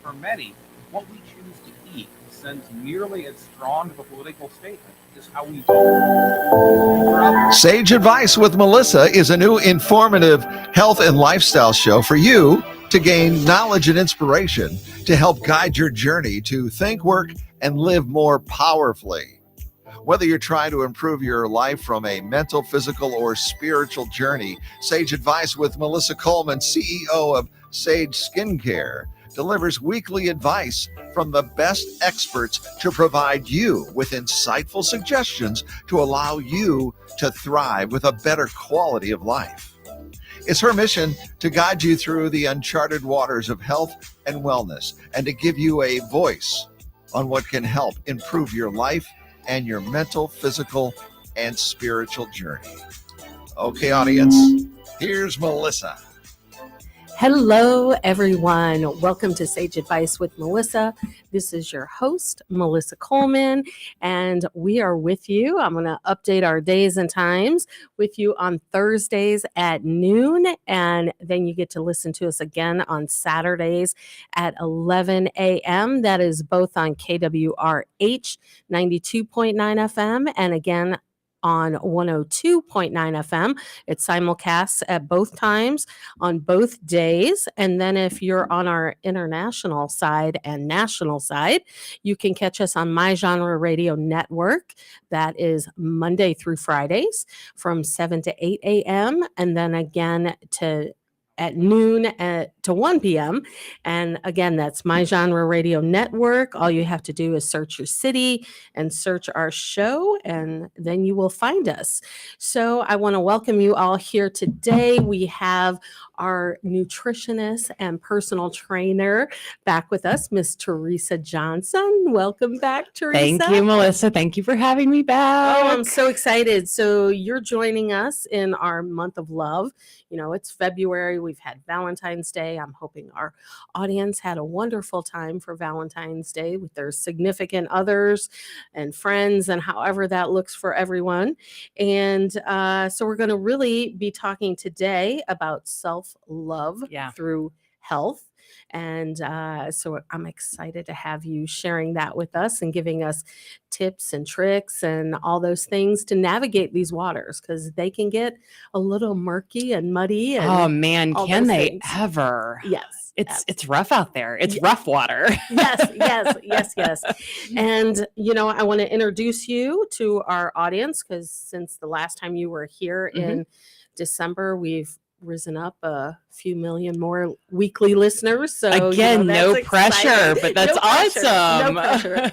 for many, what we choose to eat sends nearly as strong of a political statement as how we vote. Sage Advice with Melissa is a new informative health and lifestyle show for you to gain knowledge and inspiration to help guide your journey to think, work, and live more powerfully. Whether you're trying to improve your life from a mental, physical, or spiritual journey, Sage Advice with Melissa Coleman, CEO of Sage Skincare, delivers weekly advice from the best experts to provide you with insightful suggestions to allow you to thrive with a better quality of life. It's her mission to guide you through the uncharted waters of health and wellness and to give you a voice on what can help improve your life and your mental, physical, and spiritual journey. Okay, audience, here's Melissa. Hello, everyone. Welcome to Sage Advice with Melissa. This is your host, Melissa Coleman, and we are with you. I'm going to update our days and times with you on Thursdays at noon, and then you get to listen to us again on Saturdays at 11 a.m. That is both on KWRH 92.9 FM and again on 102.9 FM. It simulcasts at both times on both days. And then if you're on our international side and national side, you can catch us on My Genre Radio Network. That is Monday through Fridays from 7 to 8 a.m. And then again at noon to 1 p.m. And again, that's My Genre Radio Network. All you have to do is search your city and search our show, and then you will find us. So I want to welcome you all here today. We have our nutritionist and personal trainer back with us, Miss Teresa Johnson. Welcome back, Teresa. Thank you, Melissa. Thank you for having me back. Oh, I'm so excited. So you're joining us in our month of love. You know, it's February. We've had Valentine's Day. I'm hoping our audience had a wonderful time for Valentine's Day with their significant others and friends and however that looks for everyone. And so we're going to really be talking today about self-love through health. And so I'm excited to have you sharing that with us and giving us tips and tricks and all those things to navigate these waters, because they can get a little murky and muddy. And oh man, can they things. ever? Yes. It's rough out there. It's rough water. Yes. And, you know, I want to introduce you to our audience, because since the last time you were here in December, we've risen up a few million more weekly listeners. So again, no pressure, but that's awesome. No pressure.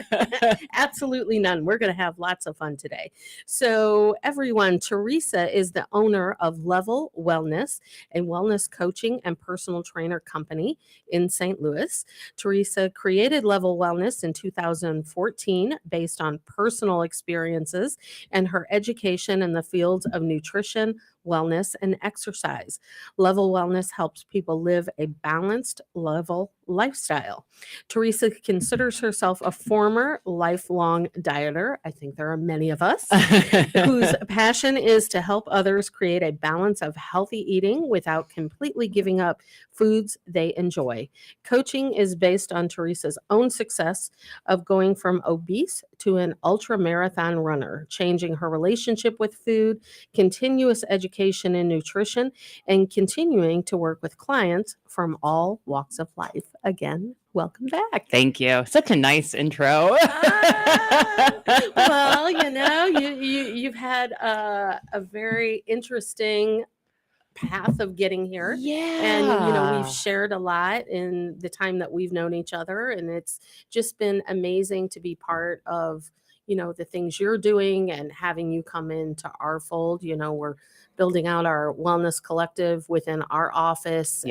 Absolutely none. We're going to have lots of fun today. So everyone, Teresa is the owner of Level Wellness, a wellness coaching and personal trainer company in St. Louis. Teresa created Level Wellness in 2014 based on personal experiences and her education in the fields of nutrition, wellness, and exercise. Level Wellness helps people live a balanced, level lifestyle. Teresa considers herself a former lifelong dieter. I think there are many of us whose passion is to help others create a balance of healthy eating without completely giving up foods they enjoy. Coaching is based on Teresa's own success of going from obese to an ultra marathon runner, changing her relationship with food, continuous education in nutrition, and continuing to work with clients from all walks of life. Again, welcome back. Thank you. Such a nice intro. Well, you know, you've had a very interesting path of getting here. Yeah. And, you know, we've shared a lot in the time that we've known each other. And it's just been amazing to be part of, you know, the things you're doing and having you come into our fold. You know, we're building out our wellness collective within our office.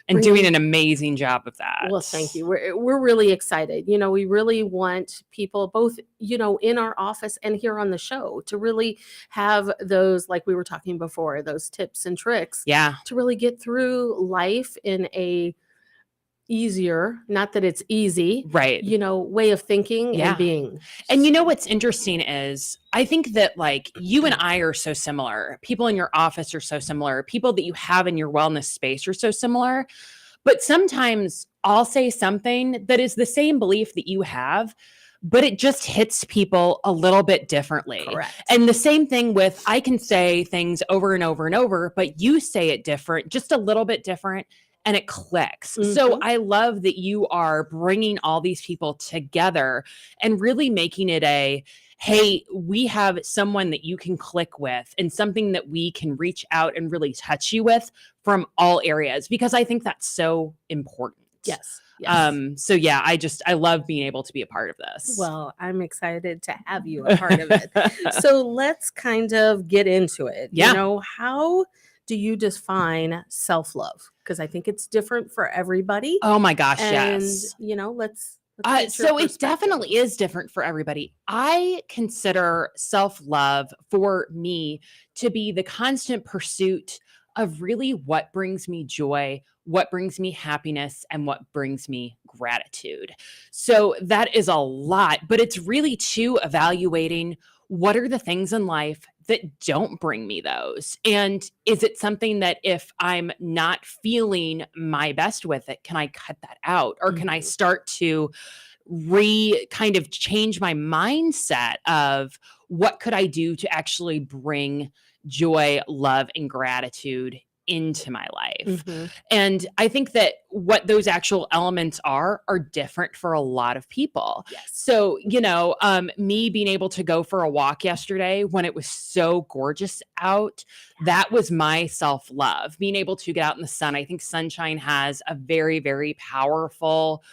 And doing an amazing job of that. Well, thank you. We're really excited. You know, we really want people both, you know, in our office and here on the show to really have those, like we were talking before, those tips and tricks. Yeah. To really get through life in a easier, not that it's easy, right, you know, way of thinking and being. And you know what's interesting is I think that like you and I are so similar. People in your office are so similar. People that you have in your wellness space are so similar. But sometimes I'll say something that is the same belief that you have, but it just hits people a little bit differently. Correct. And the same thing with, I can say things over and over and over, but you say it different, just a little bit different, and it clicks. So Mhm. I love that you are bringing all these people together and really making it a, hey, we have someone that you can click with and something that we can reach out and really touch you with from all areas, because I think that's so important. Yes. Yes. So yeah, I love being able to be a part of this. Well, I'm excited to have you a part of it. So let's kind of get into it. Yeah. You know, how do you define self-love? Because I think it's different for everybody. Oh my gosh, And, yes. you know, let's get your So it perspective. definitely is different for everybody. I consider self-love for me to be the constant pursuit of really what brings me joy, what brings me happiness, and what brings me gratitude. So that is a lot, but it's really too evaluating what are the things in life that don't bring me those. And is it something that if I'm not feeling my best with it, can I cut that out? Or can I Mhm. start to kind of change my mindset of what could I do to actually bring joy, love, and gratitude into my life? Mhm. And I think that what those actual elements are different for a lot of people. Yes. So, me being able to go for a walk yesterday when it was so gorgeous out, that was my self-love. Being able to get out in the sun. I think sunshine has a very, very powerful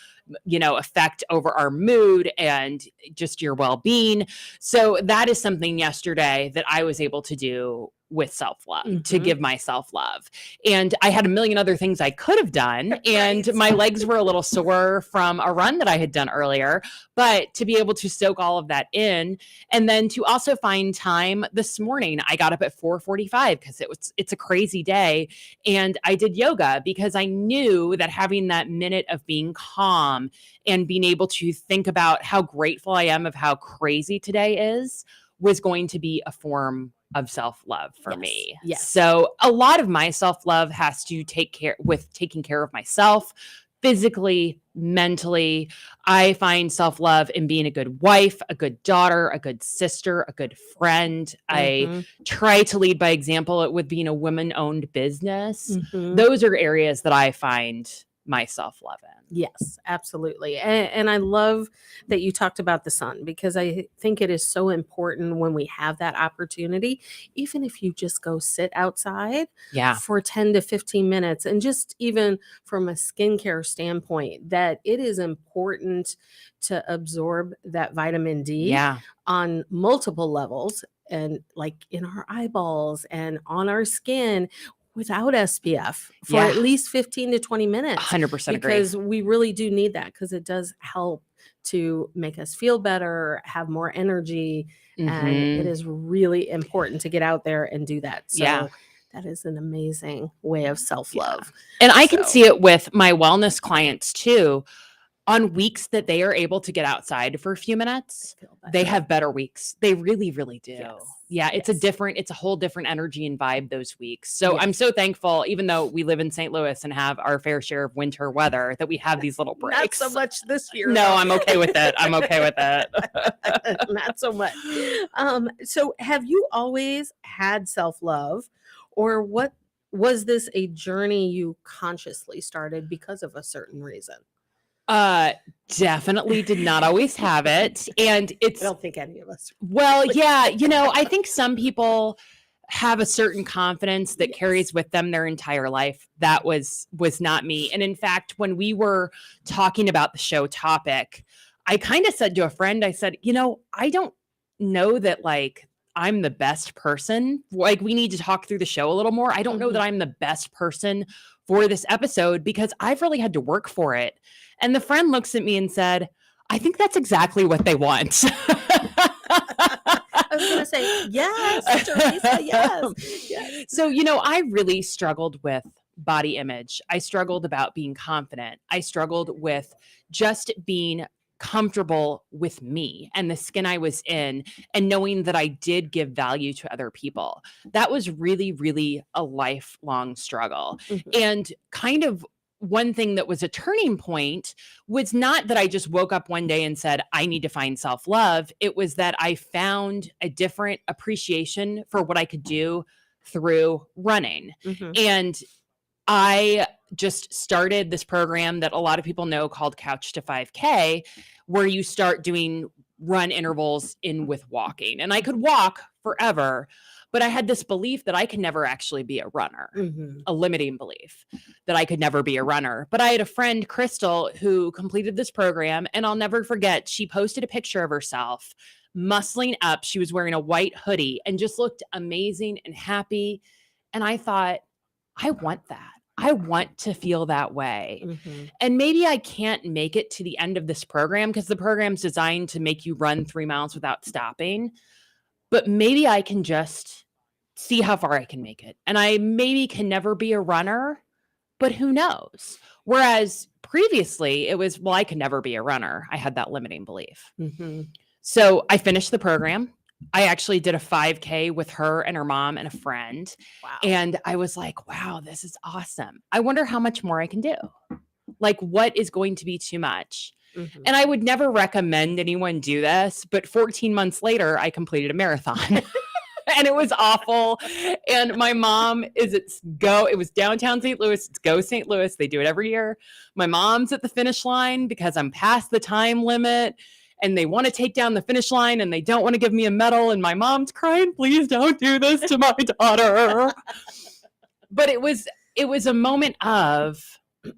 effect over our mood and just your well-being. So that is something yesterday that I was able to do with self-love, to Mhm. give myself love. And I had a million other things I could have done. And Right. my legs were a little sore from a run that I had done earlier, but to be able to soak all of that in, and then to also find time this morning, I got up at 4:45 because it's a crazy day. And I did yoga because I knew that having that minute of being calm and being able to think about how grateful I am of how crazy today is was going to be a form of self-love for Yes, me. yes. So a lot of my self-love has to taking care of myself physically, mentally. I find self-love in being a good wife, a good daughter, a good sister, a good friend. I Mhm. try to lead by example with being a woman-owned business. Mhm. Those are areas that I find my self-love in. Yes, absolutely. And I love that you talked about the sun, because I think it is so important when we have that opportunity, even if you just go sit outside Yeah. for 10 to 15 minutes, and just even from a skincare standpoint, that it is important to absorb that vitamin D Yeah. on multiple levels, and like in our eyeballs and on our skin, without SPF for Yeah. at least 15 to 20 minutes, 100% agree. because we really do need that, because it does help to make us feel better, have more energy, and it Mhm. is really important to get out there and do that. So Yeah. that is an amazing way of self-love. And I can So- see it with my wellness clients too. On weeks that they are able to get outside for a few minutes, Feel better. they have better weeks. They really, really do. Yes. Yeah, it's Yes. it's a whole different energy and vibe those weeks. So I'm Yes. so thankful, even though we live in St. Louis and have our fair share of winter weather, that we have these little Not breaks. so much this year. No, though. I'm okay with it. I'm okay with it. Not so much. So have you always had self-love, or what was this a journey you consciously started because of a certain reason? Definitely did not always have it. And I it's don't think any of us. Well, yeah, I think some people have a certain confidence that Yes. carries with them their entire life. That was not me. And in fact, when we were talking about the show topic, I kind of said to a friend, I said, I don't know that like I'm the best person. Like we need to talk through the show a little more. I don't know Mhm. that I'm the best person for this episode because I've really had to work for it. And the friend looks at me and said, I think that's exactly what they want. I was going to say, yes, Teresa, yes. Yes. So, I really struggled with body image. I struggled about being confident. I struggled with just being comfortable with me and the skin I was in, and knowing that I did give value to other people. That was really, really a lifelong struggle. Mhm. And kind of one thing that was a turning point was not that I just woke up one day and said, I need to find self-love. It was that I found a different appreciation for what I could do through running. Mhm. And I just started this program that a lot of people know called Couch to 5K, where you start doing run intervals in with walking. And I could walk forever, but I had this belief that I could never actually be a runner, Mhm. a limiting belief that I could never be a runner. But I had a friend, Crystal, who completed this program, and I'll never forget, she posted a picture of herself muscling up. She was wearing a white hoodie and just looked amazing and happy. And I thought, I want that. I want to feel that way. Mhm. And maybe I can't make it to the end of this program because the program's designed to make you run 3 miles without stopping. But maybe I can just see how far I can make it. And I maybe can never be a runner, but who knows? Whereas previously it was, well, I can never be a runner. I had that limiting belief. Mhm. So I finished the program. I actually did a 5K with her and her mom and a friend. Wow. And I was like, wow, this is awesome. I wonder how much more I can do. Like, what is going to be too much? Mhm. And I would never recommend anyone do this, but 14 months later, I completed a marathon. And it was awful. And my mom is at Go. It was downtown St. Louis. It's Go St. Louis. They do it every year. My mom's at the finish line because I'm past the time limit. And they want to take down the finish line and they don't want to give me a medal. And my mom's crying, please don't do this to my daughter. But it was a moment of,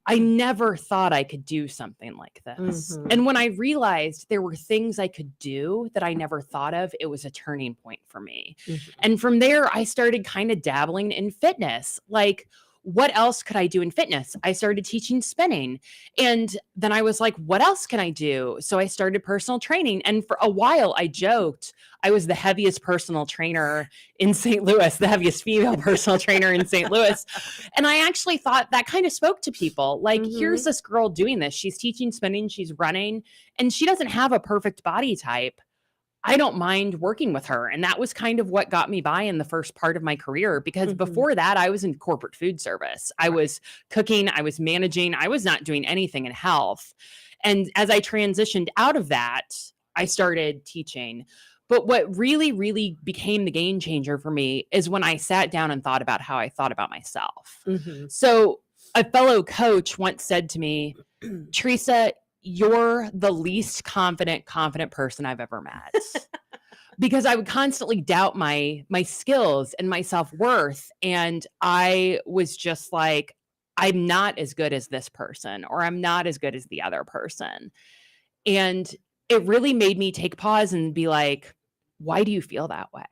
I never thought I could do something like this. Mhm. And when I realized there were things I could do that I never thought of, it was a turning point for me. Mhm. And from there, I started kind of dabbling in fitness. Like, what else could I do in fitness? I started teaching spinning. And then I was like, what else can I do? So I started personal training. And for a while, I joked I was the heaviest personal trainer in St. Louis, the heaviest female personal trainer in St. Louis. And I actually thought that kind of spoke to people. Like, here's this girl doing this. She's teaching spinning, she's running, and she doesn't have a perfect body type. I don't mind working with her. And that was kind of what got me by in the first part of my career, because Mhm. before that, I was in corporate food service. I was cooking, I was managing, I was not doing anything in health. And as I transitioned out of that, I started teaching. But what really, really became the game changer for me is when I sat down and thought about how I thought about myself. Mhm. So a fellow coach once said to me, Teresa, you're the least confident person I've ever met. Because I would constantly doubt my skills and my self-worth. And I was just like, I'm not as good as this person, or I'm not as good as the other person. And it really made me take pause and be like, why do you feel that way?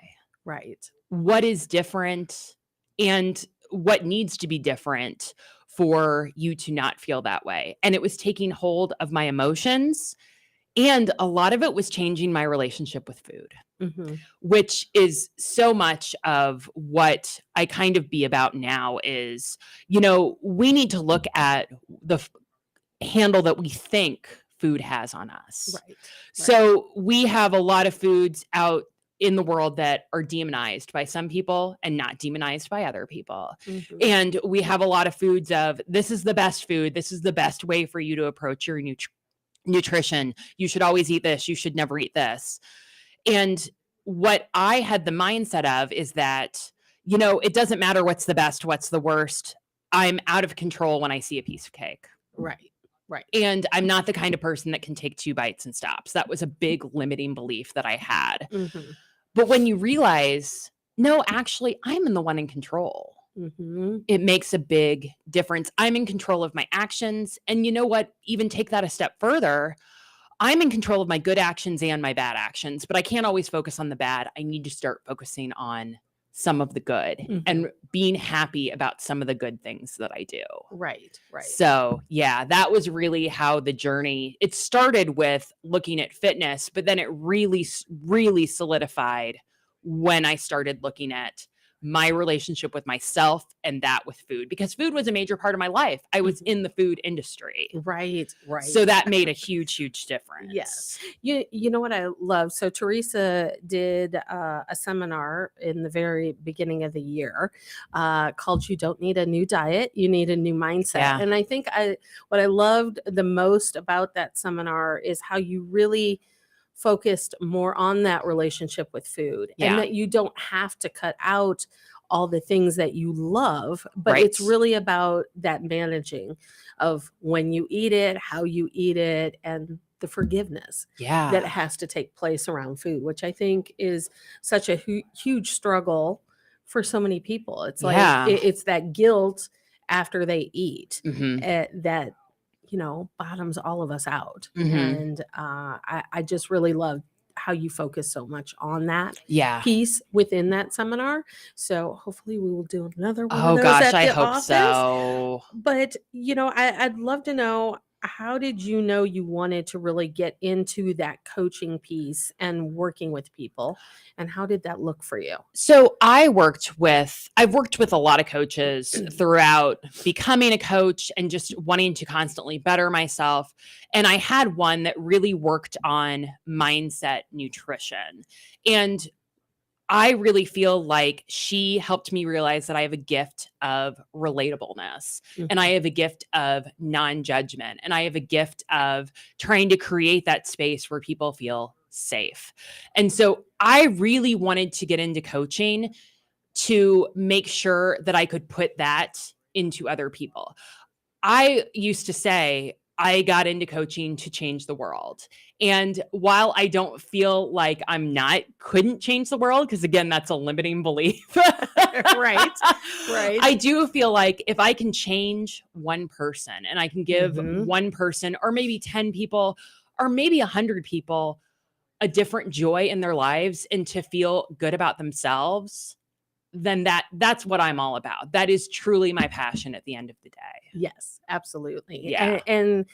Right. What is different and what needs to be different for you to not feel that way? And it was taking hold of my emotions. And a lot of it was changing my relationship with food, Mhm. which is so much of what I kind of be about now is, we need to look at the handle that we think food has on us. Right. So we have a lot of foods out in the world that are demonized by some people and not demonized by other people. Mhm. And we have a lot of foods of, this is the best food. This is the best way for you to approach your nutrition. You should always eat this. You should never eat this. And what I had the mindset of is that, it doesn't matter what's the best, what's the worst. I'm out of control when I see a piece of cake. Right. Right. And I'm not the kind of person that can take 2 bites and stops. That was a big limiting belief that I had. Mhm. But when you realize, no, actually, I'm the one in control, Mhm. it makes a big difference. I'm in control of my actions. And you know what? Even take that a step further. I'm in control of my good actions and my bad actions, but I can't always focus on the bad. I need to start focusing on some of the good Mhm. and being happy about some of the good things that I do. Right. Right. So, yeah, that was really how the journey, it started with looking at fitness, but then it really, really solidified when I started looking at my relationship with myself and that with food, because food was a major part of my life. I was in the food industry. Right. So that made a huge difference. Yes. You know what I love? So Teresa did a seminar in the very beginning of the year called "You Don't Need a New Diet, You Need a New Mindset." Yeah. And I think what I loved the most about that seminar is how you really focused more on that relationship with food, Yeah. and that you don't have to cut out all the things that you love, but Right. it's really about that managing of when you eat it, how you eat it, and the forgiveness that Yeah. has to take place around food, which I think is such a huge struggle for so many people. It's like Yeah. it's that guilt after they eat hmm that bottoms all of us out. hmm And I just really love how you focus so much on that Yeah. piece within that seminar. So hopefully we will do another one of Oh those gosh, at I the hope office. so. But I'd love to know, how did you know you wanted to really get into that coaching piece and working with people, and how did that look for you? So I've worked with a lot of coaches throughout becoming a coach and just wanting to constantly better myself. And I had one that really worked on mindset nutrition. And I really feel like she helped me realize that I have a gift of relatableness, and I have a gift of non-judgment, and I have a gift of trying to create that space where people feel safe. And so I really wanted to get into coaching to make sure that I could put that into other people. I used to say I got into coaching to change the world. And while I don't feel like couldn't change the world, because again, that's a limiting belief. Right. I do feel like if I can change one person and I can give Mhm. one person, or maybe 10 people, or maybe 100 people a different joy in their lives and to feel good about themselves, then that's what I'm all about. That is truly my passion at the end of the day. Yes, absolutely. Yeah. And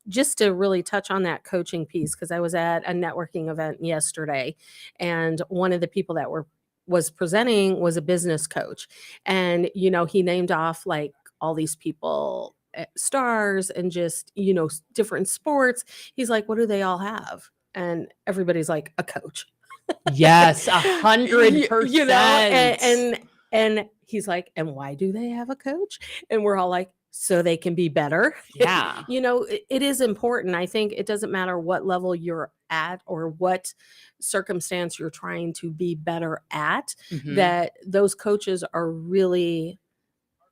just to really touch on that coaching piece, because I was at a networking event yesterday, and one of the people that was presenting was a business coach. And he named off like all these people, stars, and just different sports. He's like, what do they all have? And everybody's like, a coach. Yes, 100%. And he's like, and why do they have a coach? And we're all like, so they can be better. Yeah. It is important. I think it doesn't matter what level you're at or what circumstance you're trying to be better at, Mhm. that those coaches are really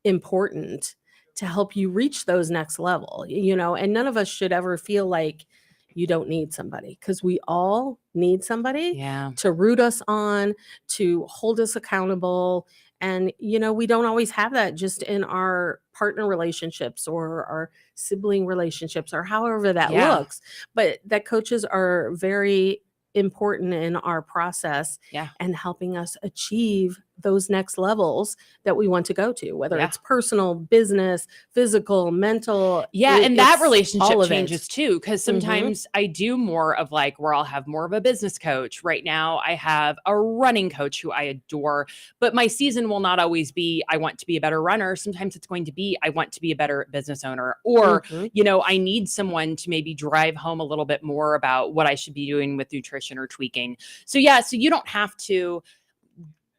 important to help you reach those next level, and none of us should ever feel like you don't need somebody, because we all need somebody Yeah. to root us on, to hold us accountable. And we don't always have that just in our partner relationships or our sibling relationships, or however that Yeah. looks, but that coaches are very important in our process Yeah. and helping us achieve those next levels that we want to go to, whether Yeah. it's personal, business, physical, mental. Yeah, and that it's relationship all of it. changes too, because sometimes I do more of like where I'll have more of a business coach. Right now, I have a running coach who I adore, but my season will not always be I want to be a better runner. Sometimes it's going to be I want to be a better business owner, or Mhm. I need someone to maybe drive home a little bit more about what I should be doing with nutrition or tweaking. So you don't have to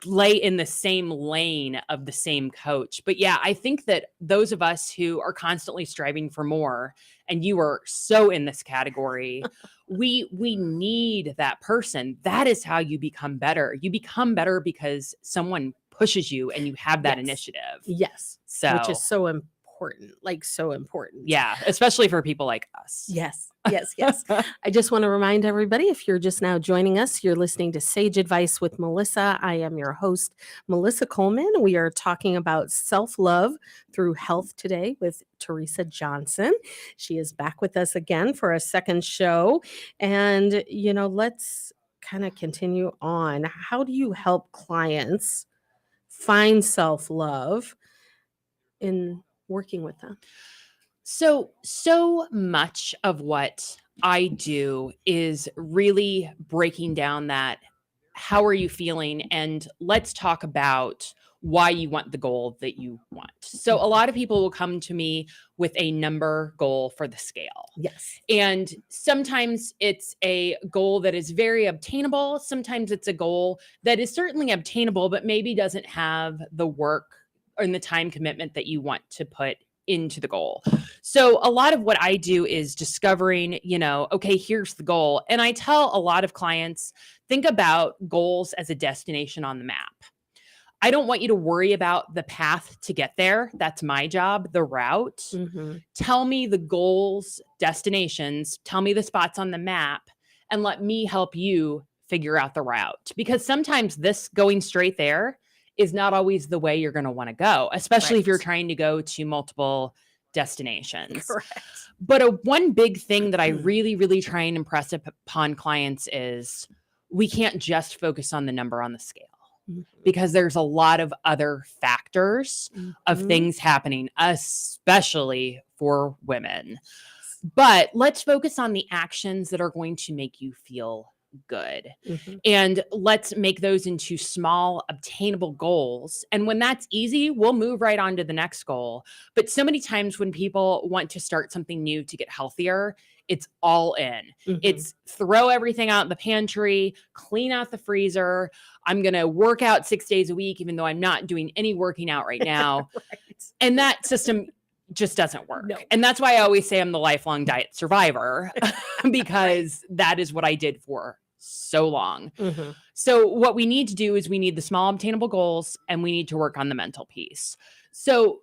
lay in the same lane of the same coach. But yeah, I think that those of us who are constantly striving for more, and you are so in this category, we need that person. That is how you become better. You become better because someone pushes you and you have that Yes. initiative. Yes. So Which is so important, like so important. yeah, especially for people like us. Yes. I just want to remind everybody, if you're just now joining us, you're listening to Sage Advice with Melissa. I am your host, Melissa Coleman. We are talking about self-love through health today with Teresa Johnson. She is back with us again for a second show. And, let's kind of continue on. How do you help clients find self-love in working with them? So much of what I do is really breaking down that how are you feeling, and let's talk about why you want the goal that you want. So a lot of people will come to me with a number goal for the scale. Yes. And sometimes it's a goal that is very obtainable. Sometimes it's a goal that is certainly obtainable, but maybe doesn't have the work and the time commitment that you want to put into the goal. So a lot of what I do is discovering, okay, here's the goal. And I tell a lot of clients, think about goals as a destination on the map. I don't want you to worry about the path to get there. That's my job, the route. Mm-hmm. Tell me the goals, destinations, tell me the spots on the map, and let me help you figure out the route. Because sometimes this going straight there is not always the way you're going to want to go, especially if you're trying to go to multiple destinations. Correct. But one big thing that I really, really try and impress upon clients is we can't just focus on the number on the scale. Because there's a lot of other factors of things happening, especially for women. But let's focus on the actions that are going to make you feel good. And let's make those into small, obtainable goals. And when that's easy, we'll move right on to the next goal. But so many times when people want to start something new to get healthier, it's all in. It's throw everything out in the pantry, clean out the freezer. I'm going to work out 6 days a week, even though I'm not doing any working out right now. And that system just doesn't work. No. And that's why I always say I'm the lifelong diet survivor, because that is what I did for so long. So what we need to do is we need the small obtainable goals, and we need to work on the mental piece. So,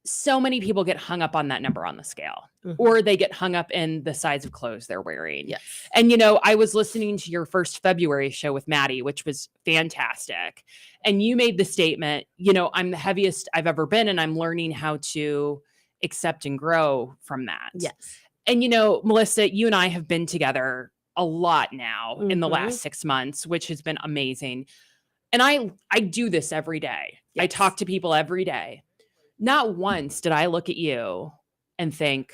so many people get hung up on that number on the scale, or they get hung up in the size of clothes they're wearing. Yes. And, I was listening to your first February show with Maddie, which was fantastic. And you made the statement, I'm the heaviest I've ever been, and I'm learning how to accept and grow from that. Yes. And, Melissa, you and I have been together a lot now in the last 6 months, which has been amazing. And I do this every day. Yes. I talk to people every day. Not once did I look at you and think,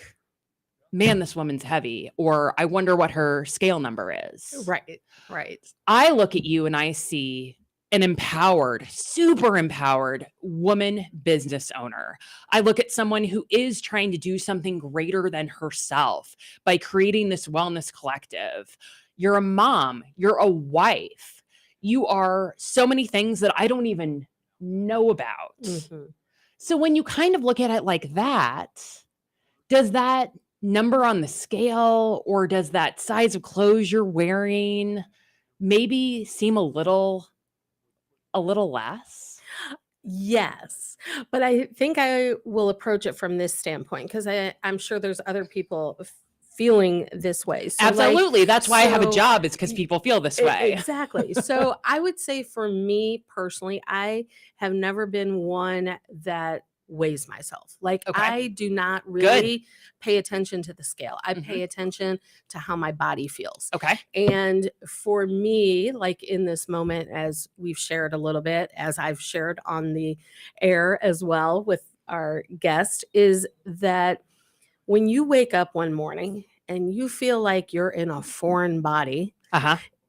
man, this woman's heavy, or I wonder what her scale number is. Right. I look at you and I see an empowered, super empowered woman business owner. I look at someone who is trying to do something greater than herself by creating this wellness collective. You're a mom, you're a wife. You are so many things that I don't even know about. So when you kind of look at it like that, does that number on the scale, or does that size of clothes you're wearing maybe seem a little less? Yes. But I think I will approach it from this standpoint, because I'm sure there's other people feeling this way. So Absolutely. That's why I have a job, is because people feel this way. Exactly. So I would say for me personally, I have never been one that weighs myself. Like, Okay. I do not really pay attention to the scale. I pay attention to how my body feels. Okay. And for me, like in this moment, as we've shared a little bit, as I've shared on the air as well with our guest, is that when you wake up one morning and you feel like you're in a foreign body,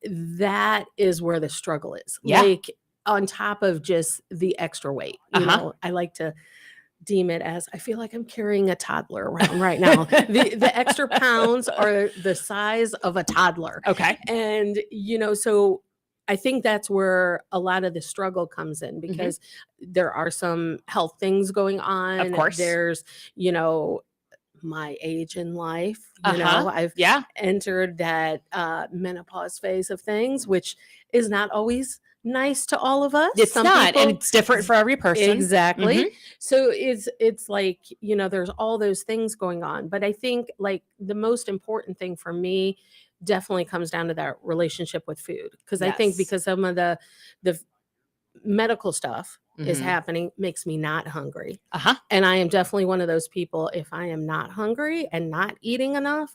that is where the struggle is. Yeah. Like, on top of just the extra weight. I like to deem it as, I feel like I'm carrying a toddler around right now. The extra pounds are the size of a toddler. Okay. And, so I think that's where a lot of the struggle comes in, because there are some health things going on. Of course. There's, my age in life. I've entered that menopause phase of things, which is not always nice to all of us. It's not, and it's different for every person. Exactly. So it's like, there's all those things going on. But I think, like, the most important thing for me definitely comes down to that relationship with food. Because I think, because some of the medical stuff is happening, makes me not hungry. And I am definitely one of those people, if I am not hungry and not eating enough,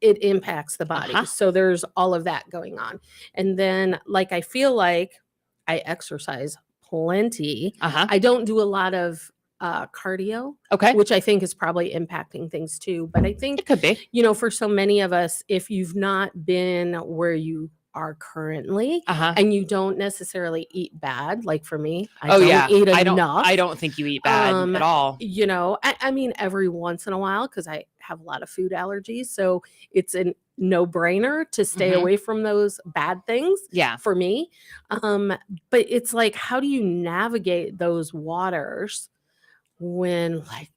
it impacts the body. So there's all of that going on. And then, like, I feel like I exercise plenty. I don't do a lot of cardio, which I think is probably impacting things too. But I think it could be, for so many of us, if you've not been where you are currently, Uh-huh. and you don't necessarily eat bad. Like for me, I Oh don't yeah. eat I enough. don't think you eat bad at all. You know, I mean, every once in a while, because I have a lot of food allergies. So it's a no brainer to stay Mhm. away from those bad things Yeah. for me. But it's like, how do you navigate those waters when, like,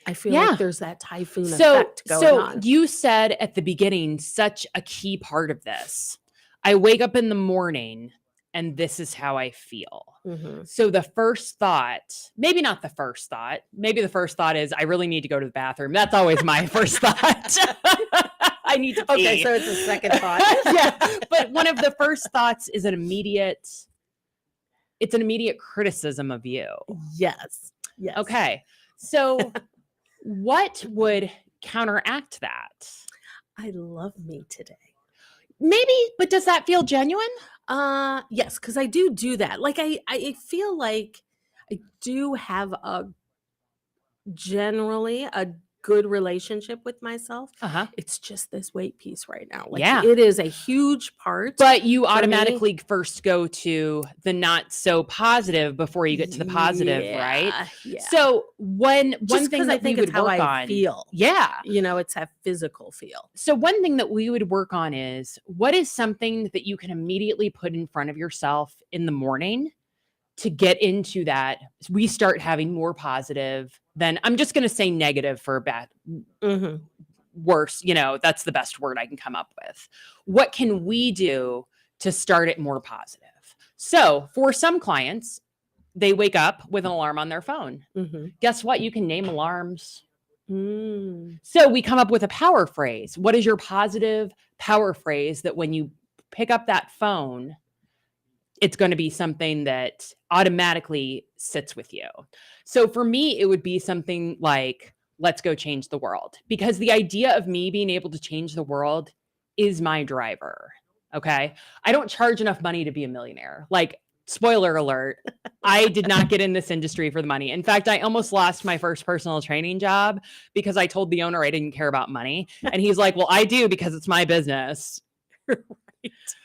I feel Yeah. like there's that typhoon So effect going on? you said at the beginning such a key part of this. I wake up in the morning and this is how I feel. Mhm. So the first thought, maybe not the first thought, maybe the first thought is I really need to go to the bathroom. That's always my first thought. I need to pee. Okay, so it's a second thought. Yeah. But one of the first thoughts is an immediate criticism of you. Yes. Yes. Okay. So what would counteract that? I love me today. Maybe, but does that feel genuine? Yes, because I do that. Like I feel like I do have generally a good relationship with myself. Uh-huh. It's just this weight piece right now. Like Yeah. it is a huge part. But you me. automatically first go to the not so positive before you get to the positive, right? Yeah. So one just thing because I that we think it's would how work I on, feel. yeah. You know, it's that physical feel. So one thing that we would work on is what is something that you can immediately put in front of yourself in the morning to get into that. We start having more positive than, I'm just going to say negative for a bad, Mm-hmm. worse, that's the best word I can come up with. What can we do to start it more positive? So for some clients, they wake up with an alarm on their phone. Mm-hmm. Guess what? You can name alarms. Mm. So we come up with a power phrase. What is your positive power phrase that when you pick up that phone, it's going to be something that automatically sits with you? So for me, it would be something like, let's go change the world, because the idea of me being able to change the world is my driver. Okay. I don't charge enough money to be a millionaire. Like, spoiler alert, I did not get in this industry for the money. In fact, I almost lost my first personal training job because I told the owner I didn't care about money. And he's like, well, I do because it's my business.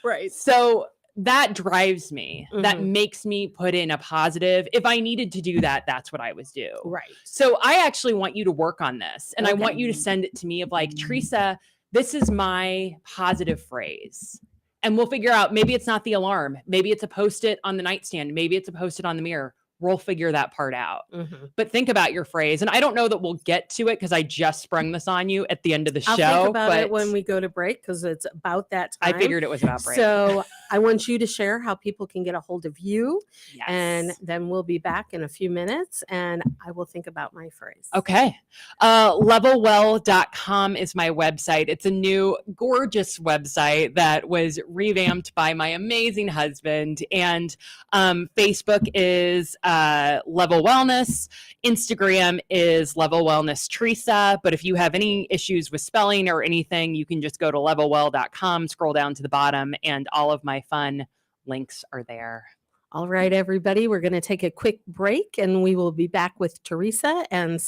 Right. So that drives me. That Mhm. makes me put in a positive. If I needed to do that, that's what I would do. Right. So I actually want you to work on this. And I Okay. want you to send it to me of like, Teresa, this is my positive phrase. And we'll figure out, maybe it's not the alarm. Maybe it's a Post-it on the nightstand. Maybe it's a Post-it on the mirror. We'll figure that part out. Mm-hmm. But think about your phrase. And I don't know that we'll get to it because I just sprung this on you at the end of the I'll show. think about but it when we go to break because it's about that time. I figured it was about break. So I want you to share how people can get a hold of you. Yes. And then we'll be back in a few minutes and I will think about my phrase. Okay. Levelwell.com is my website. It's a new, gorgeous website that was revamped by my amazing husband. And Facebook is Level Wellness. Instagram is Level Wellness Teresa. But if you have any issues with spelling or anything, you can just go to levelwell.com, scroll down to the bottom, and all of my fun links are there. All right, everybody, we're going to take a quick break and we will be back with Teresa and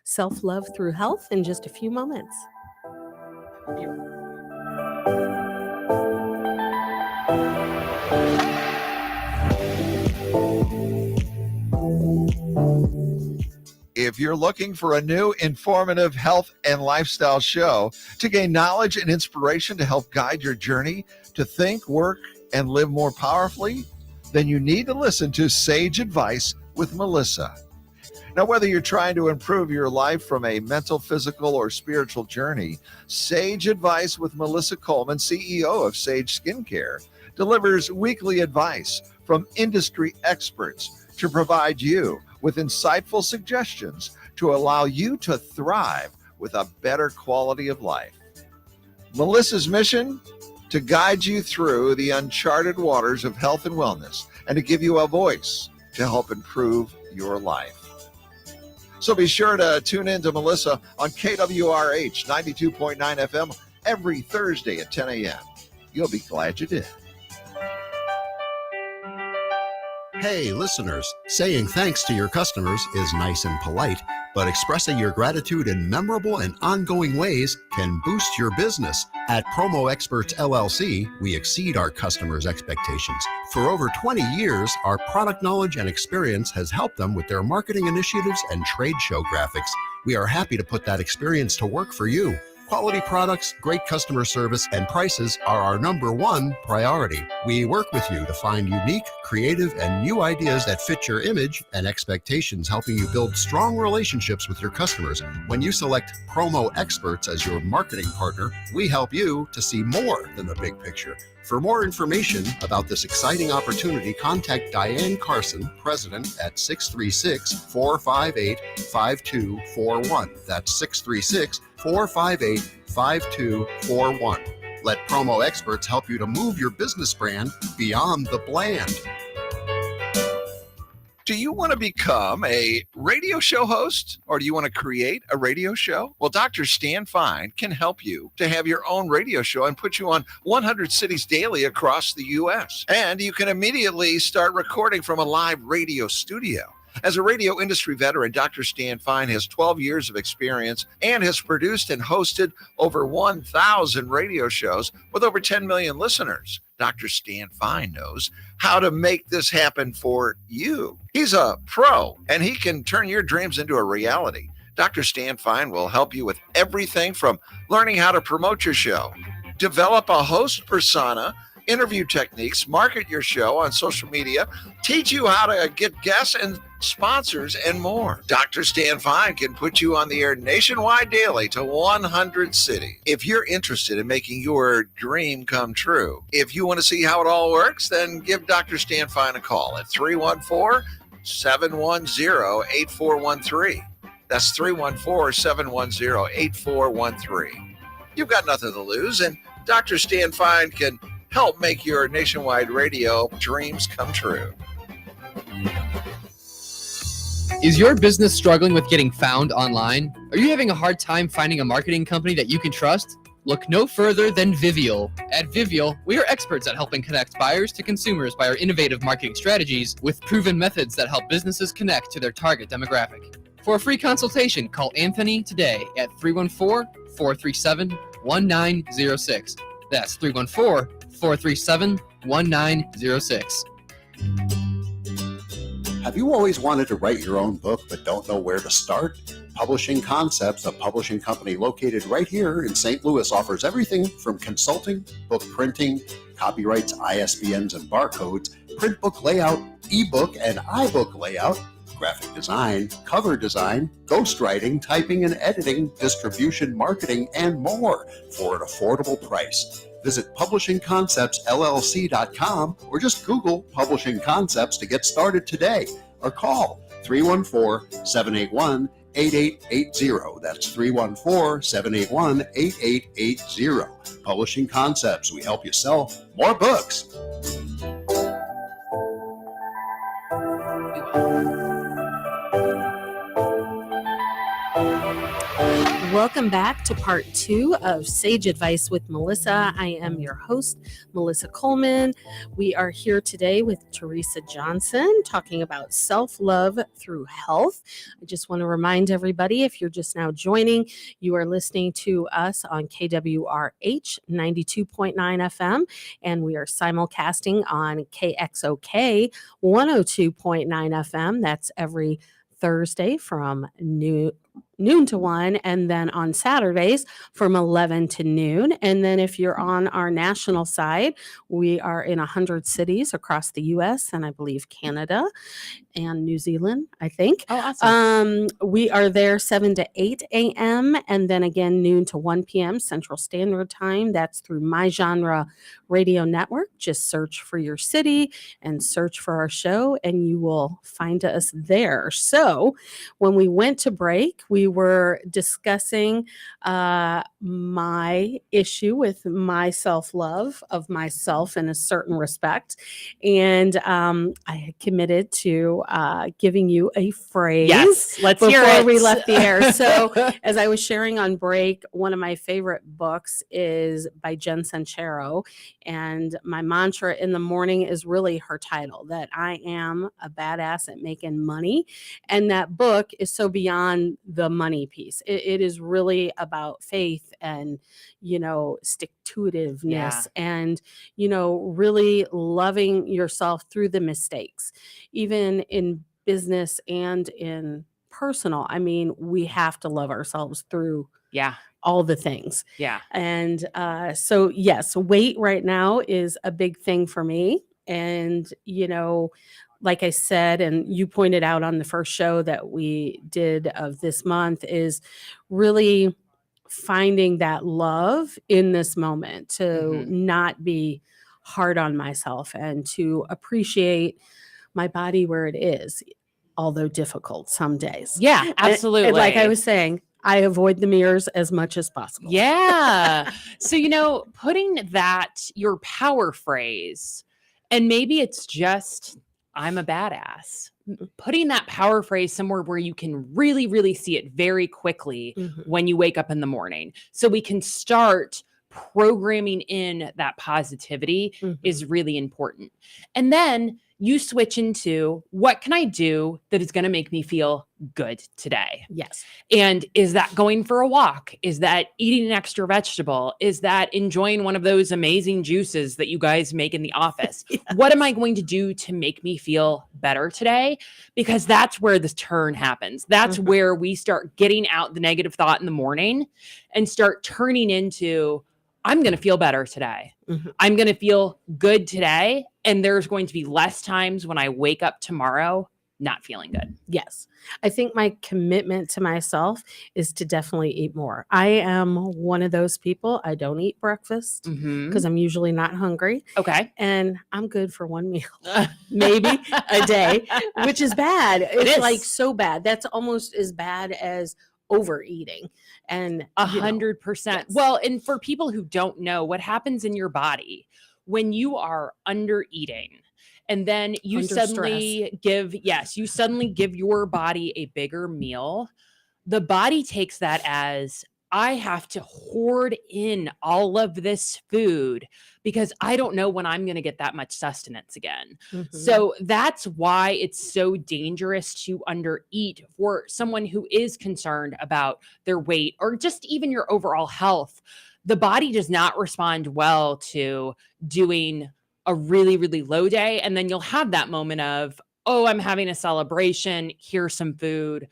self-love through health in just a few moments. If you're looking for a new informative health and lifestyle show to gain knowledge and inspiration to help guide your journey to think, work, and live more powerfully, then you need to listen to Sage Advice with Melissa. Now, whether you're trying to improve your life from a mental, physical, or spiritual journey, Sage Advice with Melissa Coleman, CEO of Sage Skincare, delivers weekly advice from industry experts to provide you with insightful suggestions to allow you to thrive with a better quality of life. Melissa's mission? To guide you through the uncharted waters of health and wellness and to give you a voice to help improve your life. So be sure to tune in to Melissa on KWRH 92.9 FM every Thursday at 10 a.m. You'll be glad you did. Hey, listeners, saying thanks to your customers is nice and polite, but expressing your gratitude in memorable and ongoing ways can boost your business. At Promo Experts LLC, we exceed our customers' expectations. For over 20 years, our product knowledge and experience has helped them with their marketing initiatives and trade show graphics. We are happy to put that experience to work for you. Quality products, great customer service, and prices are our #1 priority. We work with you to find unique, creative, and new ideas that fit your image and expectations, helping you build strong relationships with your customers. When you select Promo Experts as your marketing partner, we help you to see more than the big picture. For more information about this exciting opportunity, contact Diane Carson, President, at 636-458-5241. That's 636-458-5241. Let Promo Experts help you to move your business brand beyond the bland. Do you want to become a radio show host, or do you want to create a radio show? Well, Dr. Stan Fine can help you to have your own radio show and put you on 100 cities daily across the U.S. And you can immediately start recording from a live radio studio. As a radio industry veteran, Dr. Stan Fine has 12 years of experience and has produced and hosted over 1,000 radio shows with over 10 million listeners. Dr. Stan Fine knows how to make this happen for you. He's a pro, and he can turn your dreams into a reality. Dr. Stan Fine will help you with everything from learning how to promote your show, develop a host persona, interview techniques, market your show on social media, teach you how to get guests and sponsors, and more. Dr. Stan Fine can put you on the air nationwide daily to 100 cities. If you're interested in making your dream come true, if you want to see how it all works, then give Dr. Stan Fine a call at 314-710-8413. That's 314-710-8413. You've got nothing to lose, and Dr. Stan Fine can help make your nationwide radio dreams come true. Is your business struggling with getting found online? Are you having a hard time finding a marketing company that you can trust? Look no further than Vivial. At Vivial, we are experts at helping connect buyers to consumers by our innovative marketing strategies with proven methods that help businesses connect to their target demographic. For a free consultation, call Anthony today at 314-437-1906. That's 314-437-1906. Have you always wanted to write your own book but don't know where to start? Publishing Concepts, a publishing company located right here in St. Louis, offers everything from consulting, book printing, copyrights, ISBNs and barcodes, print book layout, ebook and iBook layout, graphic design, cover design, ghostwriting, typing and editing, distribution, marketing, and more for an affordable price. Visit publishingconceptsllc.com or just Google Publishing Concepts to get started today, or call 314-781-8880. That's 314-781-8880. Publishing Concepts. We help you sell more books. Welcome back to part 2 of Sage Advice with Melissa. I am your host, Melissa Coleman. We are here today with Teresa Johnson talking about self-love through health. I just want to remind everybody, if you're just now joining, you are listening to us on KWRH 92.9 FM, and we are simulcasting on KXOK 102.9 FM. That's every Thursday from noon to 1, and then on Saturdays from 11 to noon. And then if you're on our national side, we are in 100 cities across the U.S. and I believe Canada and New Zealand, I think. Oh, awesome. We are there 7 to 8 a.m. and then again noon to 1 p.m. Central Standard Time. That's through My Genre Radio Network. Just search for your city and search for our show and you will find us there. So when we went to break, we were discussing my issue with my self-love of myself in a certain respect. And I had committed to giving you a phrase Yes, let's hear before it. we left the air. So as I was sharing on break, one of my favorite books is by Jen Sincero. And my mantra in the morning is really her title, that I am a badass at making money. And that book is so beyond the money piece. It is really about faith and, stick-to-itiveness and, really loving yourself through the mistakes, even in business and in personal. I mean, we have to love ourselves through Yeah. all the things. Yeah. And so, yes, weight right now is a big thing for me. And, like I said, and you pointed out on the first show that we did of this month, is really finding that love in this moment to Mhm. not be hard on myself and to appreciate my body where it is, although difficult some days. Yeah, And absolutely. like I was saying, I avoid the mirrors as much as possible. Yeah. So, putting that, your power phrase, and maybe it's just, I'm a badass, putting that power phrase somewhere where you can really, really see it very quickly Mhm. when you wake up in the morning. So we can start programming in that positivity Mhm. is really important. And then you switch into, what can I do that is going to make me feel good today? Yes. And is that going for a walk? Is that eating an extra vegetable? Is that enjoying one of those amazing juices that you guys make in the office? Yes. What am I going to do to make me feel better today? Because that's where this turn happens. That's Mhm. where we start getting out the negative thought in the morning and start turning into, I'm going to feel better today. Mhm. I'm going to feel good today. And there's going to be less times when I wake up tomorrow not feeling good. Yes. I think my commitment to myself is to definitely eat more. I am one of those people. I don't eat breakfast Mhm. because I'm usually not hungry. Okay. And I'm good for one meal, maybe a day, which is bad. It's is. like so bad. That's almost as bad as overeating. And 100%. yes. Well, and for people who don't know what happens in your body when you are under eating, and then you Under suddenly give your body a bigger meal, the body takes that as, I have to hoard in all of this food because I don't know when I'm going to get that much sustenance again. Mhm. So that's why it's so dangerous to undereat for someone who is concerned about their weight or just even your overall health. The body does not respond well to doing a really, really low day. And then you'll have that moment of, oh, I'm having a celebration. Here's some food.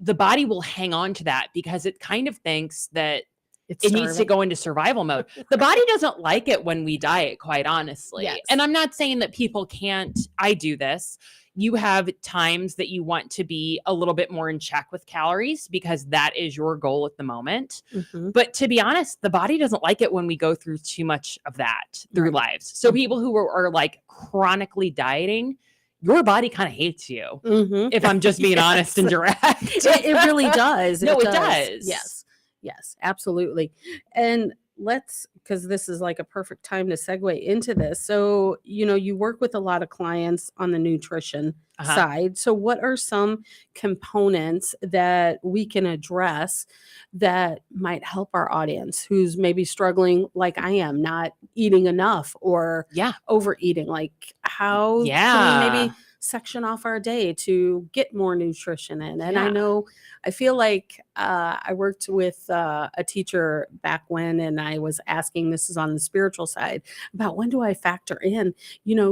The body will hang on to that because it kind of thinks that It's it needs to starving. go into survival mode. The body doesn't like it when we diet, quite honestly. Yes. And I'm not saying that people can't. I do this. You have times that you want to be a little bit more in check with calories because that is your goal at the moment. Mhm. But to be honest, the body doesn't like it when we go through too much of that through Right. lives. So people who are like chronically dieting, your body kind of hates you. Mhm. If I'm just being Yes. honest and direct. It really does. No, it does. Yes, absolutely. And because this is like a perfect time to segue into this. So, you work with a lot of clients on the nutrition Uh-huh. side. So, what are some components that we can address that might help our audience who's maybe struggling like I am, not eating enough or Yeah. overeating? Like, how can we Yeah. maybe section off our day to get more nutrition in? And Yeah. I feel like I worked with a teacher back when, and I was asking, this is on the spiritual side, about when do I factor in,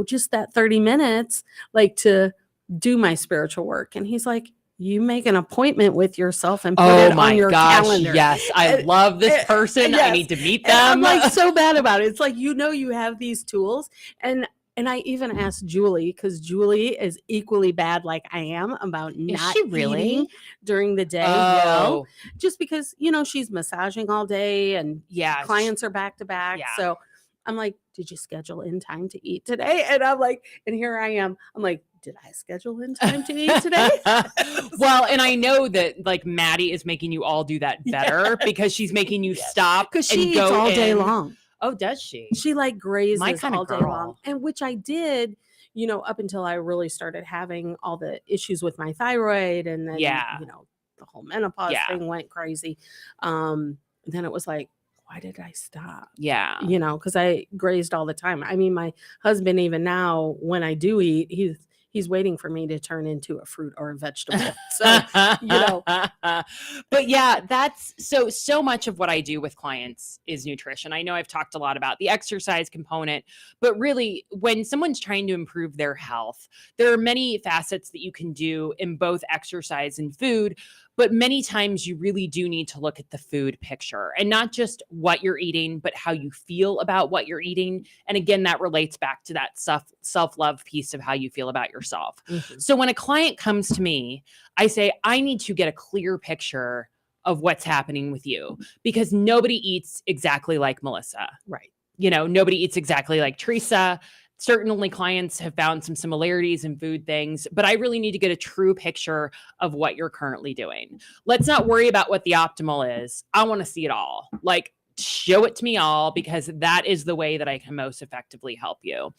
just that 30 minutes, like to do my spiritual work. And he's like, you make an appointment with yourself and put Oh it my on your gosh. calendar. Yes. I And- love this and- person. I yes. need to meet And I'm them. like so bad about it. It's like, you have these tools. And I even asked Julie, because Julie is equally bad like I am about Is not she really? eating during the day. Oh, Just because, she's massaging all day and yeah. clients are back to back. Yeah. So I'm like, did you schedule in time to eat today? And I'm like, and here I am. I'm like, did I schedule in time to eat today? Well, and I know that like Maddie is making you all do that better because she's making you stop Because and she eats go all day in. long. Oh, does she? She like grazes My kinda all day long. girl. And which I did, up until I really started having all the issues with my thyroid, and then, Yeah. the whole menopause Yeah. thing went crazy. Then it was like, why did I stop? Yeah. Because I grazed all the time. I mean, my husband, even now, when I do eat, he's waiting for me to turn into a fruit or a vegetable. So, But yeah, that's so much of what I do with clients is nutrition. I know I've talked a lot about the exercise component, but really when someone's trying to improve their health, there are many facets that you can do in both exercise and food. But many times you really do need to look at the food picture and not just what you're eating, but how you feel about what you're eating. And again, that relates back to that self-love piece of how you feel about yourself. Mhm. So when a client comes to me, I say, I need to get a clear picture of what's happening with you because nobody eats exactly like Melissa. Right. Nobody eats exactly like Teresa. Certainly clients have found some similarities in food things, but I really need to get a true picture of what you're currently doing. Let's not worry about what the optimal is. I want to see it all. Like, show it to me all because that is the way that I can most effectively help you.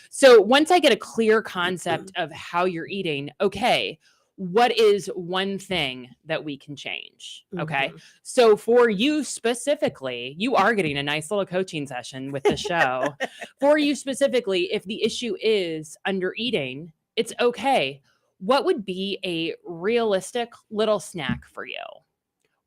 So once I get a clear concept of how you're eating, okay, what is one thing that we can change? Okay. Mhm. So for you specifically, you are getting a nice little coaching session with the show. For you specifically, if the issue is under eating, it's okay. What would be a realistic little snack for you?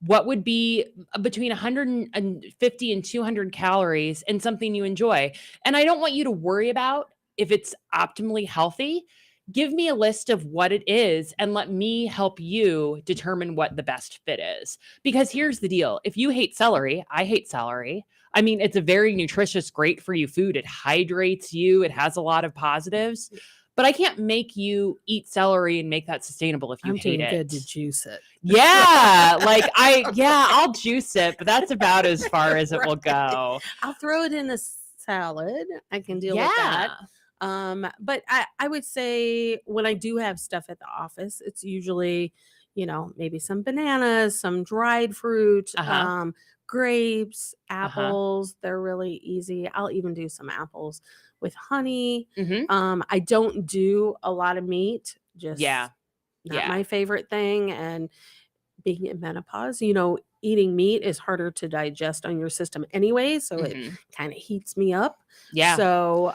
What would be between 150 and 200 calories and something you enjoy? And I don't want you to worry about if it's optimally healthy. Give me a list of what it is and let me help you determine what the best fit is. Because here's the deal. If you hate celery, I hate celery. I mean, it's a very nutritious, great for you food. It hydrates you. It has a lot of positives. But I can't make you eat celery and make that sustainable if you I'm hate doing it. good to juice it. Yeah, I'll juice it, but that's about as far as it will go. I'll throw it in a salad. I can deal with that. Yeah. But I would say when I do have stuff at the office, it's usually, maybe some bananas, some dried fruit, Uh-huh. grapes, Uh-huh. apples. They're really easy. I'll even do some apples with honey. Mhm. I don't do a lot of meat, just Yeah. not Yeah. my favorite thing. And being in menopause, eating meat is harder to digest on your system anyway. So it Mhm. kind of heats me up. Yeah. So,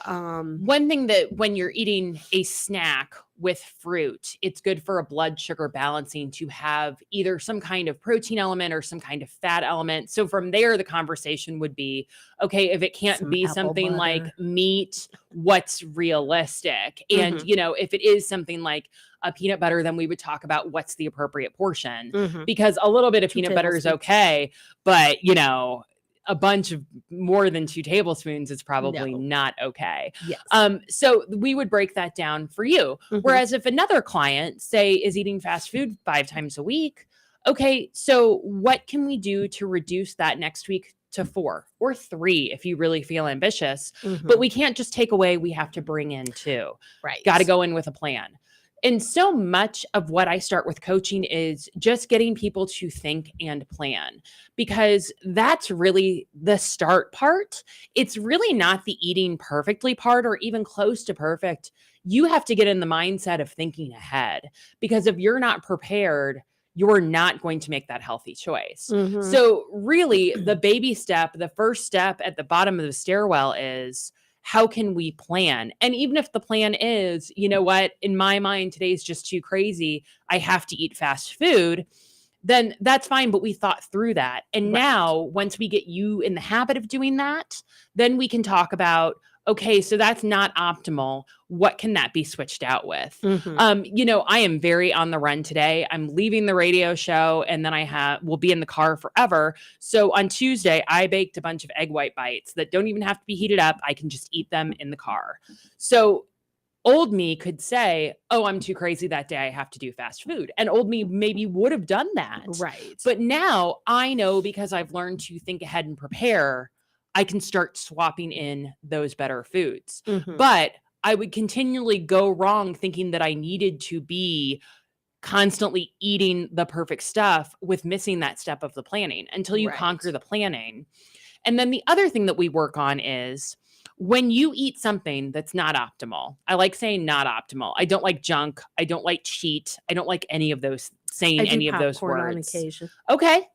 One thing that when you're eating a snack with fruit, it's good for a blood sugar balancing to have either some kind of protein element or some kind of fat element. So from there, the conversation would be, okay, if it can't Some be apple something like butter. meat, what's realistic? And, Mhm. if it is something like a peanut butter, then we would talk about what's the appropriate portion Mhm. because a little bit of 2 peanut butter is tablespoons. okay, but, a bunch of more than 2 tablespoons is probably No. not okay. Yes. So we would break that down for you. Mhm. Whereas if another client, say, is eating fast food 5 times a week, okay, so what can we do to reduce that next week to 4 or 3 if you really feel ambitious? Mhm. But we can't just take away, we have to bring in 2. Right. Got to go in with a plan. And so much of what I start with coaching is just getting people to think and plan because that's really the start part. It's really not the eating perfectly part or even close to perfect. You have to get in the mindset of thinking ahead because if you're not prepared, you're not going to make that healthy choice. Mhm. So, really, the baby step, the first step at the bottom of the stairwell is how can we plan? And even if the plan is, you know what, in my mind, today's just too crazy, I have to eat fast food, then that's fine. But we thought through that. And Right. now, once we get you in the habit of doing that, then we can talk about, okay, so that's not optimal. What can that be switched out with? Mhm. I am very on the run today. I'm leaving the radio show and then will be in the car forever. So on Tuesday, I baked a bunch of egg white bites that don't even have to be heated up. I can just eat them in the car. So old me could say, oh, I'm too crazy that day. I have to do fast food. And old me maybe would have done that. Right. But now I know because I've learned to think ahead and prepare, I can start swapping in those better foods. Mhm. But I would continually go wrong thinking that I needed to be constantly eating the perfect stuff with missing that step of the planning until you Right. conquer the planning. And then the other thing that we work on is when you eat something that's not optimal. I like saying not optimal. I don't like junk. I don't like cheat. I don't like any of those saying I do any of those popcorn on words. occasion. Okay.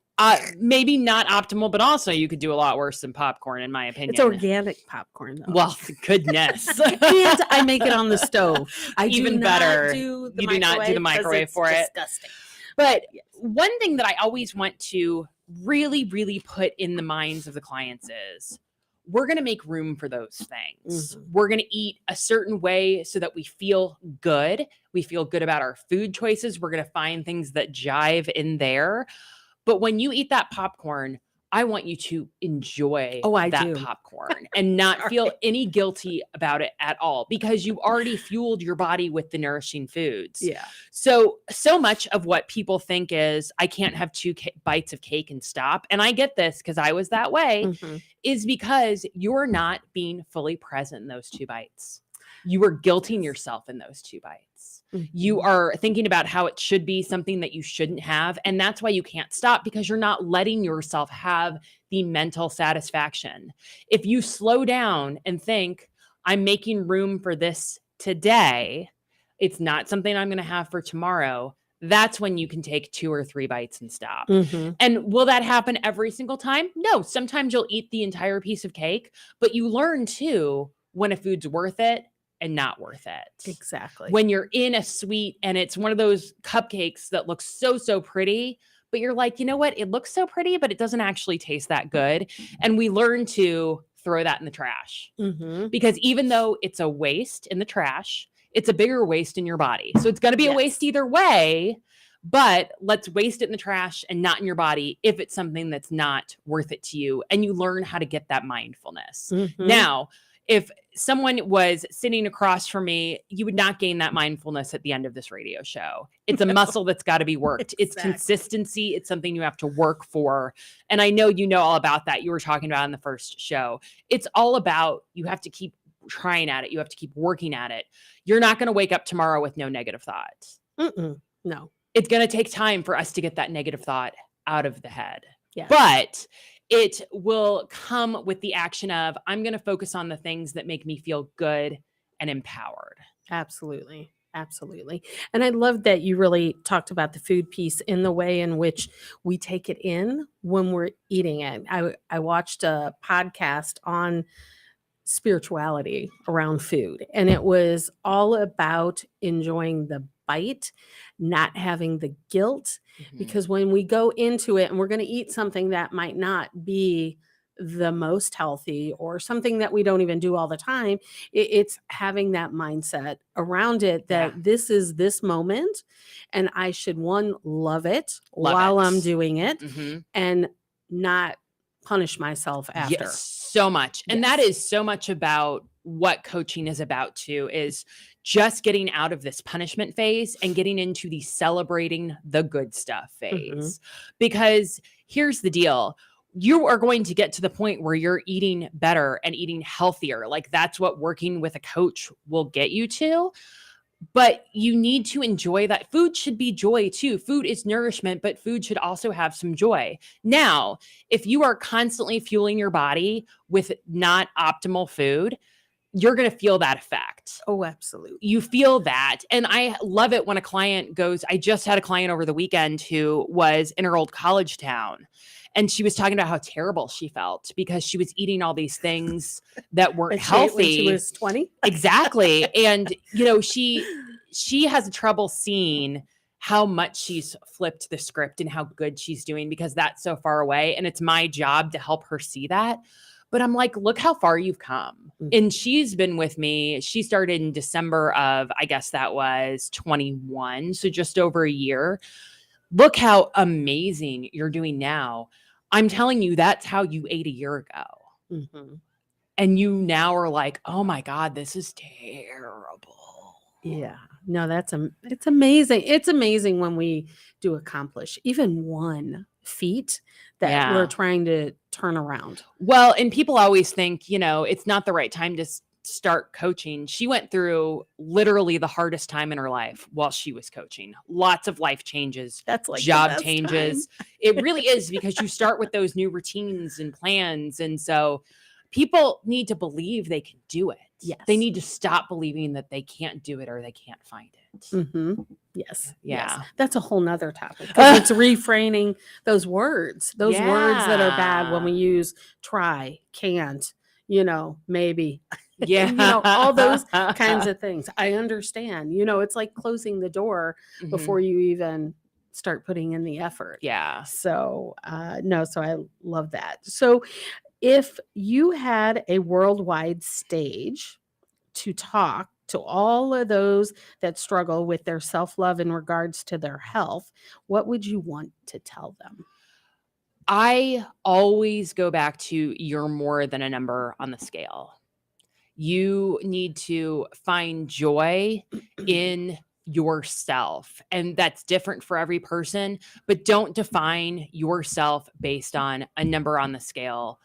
Maybe not optimal, but also you could do a lot worse than popcorn, in my opinion. It's organic popcorn, though. Well, goodness. and I make it on the stove. I do Even not better. do the You do not do the 'cause microwave it's for it. disgusting. But Yes. one thing that I always want to really, really put in the minds of the clients is we're going to make room for those things. Mhm. We're going to eat a certain way so that we feel good. We feel good about our food choices. We're going to find things that jive in there. But when you eat that popcorn, I want you to enjoy I that do. popcorn and not feel Right. any guilty about it at all because you already fueled your body with the nourishing foods. Yeah. So much of what people think is I can't have two bites of cake and stop. And I get this because I was that way, Mhm. is because you're not being fully present in those 2 bites. You are guilting yourself in those 2 bites. You Mhm. are thinking about how it should be something that you shouldn't have. And that's why you can't stop because you're not letting yourself have the mental satisfaction. If you slow down and think, I'm making room for this today, it's not something I'm going to have for tomorrow. That's when you can take 2 or 3 bites and stop. Mhm. And will that happen every single time? No. Sometimes you'll eat the entire piece of cake, but you learn too when a food's worth it and not worth it. Exactly. When you're in a suite and it's one of those cupcakes that looks so pretty, but you're like, you know what? It looks so pretty, but it doesn't actually taste that good. And we learn to throw that in the trash Mhm. because even though it's a waste in the trash, it's a bigger waste in your body. So it's going to be a waste Yes. either way, but let's waste it in the trash and not in your body if it's something that's not worth it to you. And you learn how to get that mindfulness. Mhm. Now, if someone was sitting across from me, you would not gain that mindfulness at the end of this radio show. It's a muscle that's got to be worked. It's Exactly. consistency. It's something you have to work for. And I know you know all about that. You were talking about in the first show. It's all about you have to keep trying at it. You have to keep working at it. You're not going to wake up tomorrow with no negative thoughts. Mm-mm. No. It's going to take time for us to get that negative thought out of the head. Yeah. But it will come with the action of I'm going to focus on the things that make me feel good and empowered. Absolutely. Absolutely. And I love that you really talked about the food piece in the way in which we take it in when we're eating it. I watched a podcast on spirituality around food, and it was all about enjoying the bite, not having the guilt, because when we go into it and we're going to eat something that might not be the most healthy or something that we don't even do all the time, it's having that mindset around it that Yeah. this is this moment and I should love it Love while it. I'm doing it Mhm. and not punish myself after. Yes, so much. And that Yes. is so much about what coaching is about too, is just getting out of this punishment phase and getting into the celebrating the good stuff phase. Because here's the deal. You are going to get to the point where you're eating better and eating healthier. Like that's what working with a coach will get you to. But you need to enjoy that. Food should be joy too. Food is nourishment, but food should also have some joy. Now, if you are constantly fueling your body with not optimal food, you're going to feel that effect. Oh, absolutely. You feel that. And I love it when a client goes, I just had a client over the weekend who was in her old college town. And she was talking about how terrible she felt because she was eating all these things that weren't And she ate when healthy. she was 20. Exactly. And you know, she has trouble seeing how much she's flipped the script and how good she's doing because that's so far away. And it's my job to help her see that. But I'm like, look how far you've come. Mhm. And she's been with me. She started in December of, I guess that was 21. So just over a year. Look how amazing you're doing now. I'm telling you, that's how you ate a year ago. Mhm. And you now are like, oh my God, this is terrible. Yeah. No, it's amazing. It's amazing when we do accomplish even one feat that Yeah. we're trying to turn around. Well, and people always think, you know, it's not the right time to start coaching, she went through literally the hardest time in her life while she was coaching. Lots of life changes, That's like the job best changes. It really is, because you start with those new routines and plans. And so people need to believe they can do it. Yes. They need to stop believing that they can't do it or they can't find it. Mm-hmm. Yes. Yeah. Yes. That's a whole nother topic, because it's reframing those words that are bad when we Yeah. use try, can't, maybe, Yeah. all those kinds of things. I understand, it's like closing the door Mhm. before you even start putting in the effort. Yeah. So, no, so I love that. So, if you had a worldwide stage to talk to all of those that struggle with their self-love in regards to their health, what would you want to tell them? I always go back to you're more than a number on the scale. You need to find joy in yourself. And that's different for every person, but don't define yourself based on a number on the scale,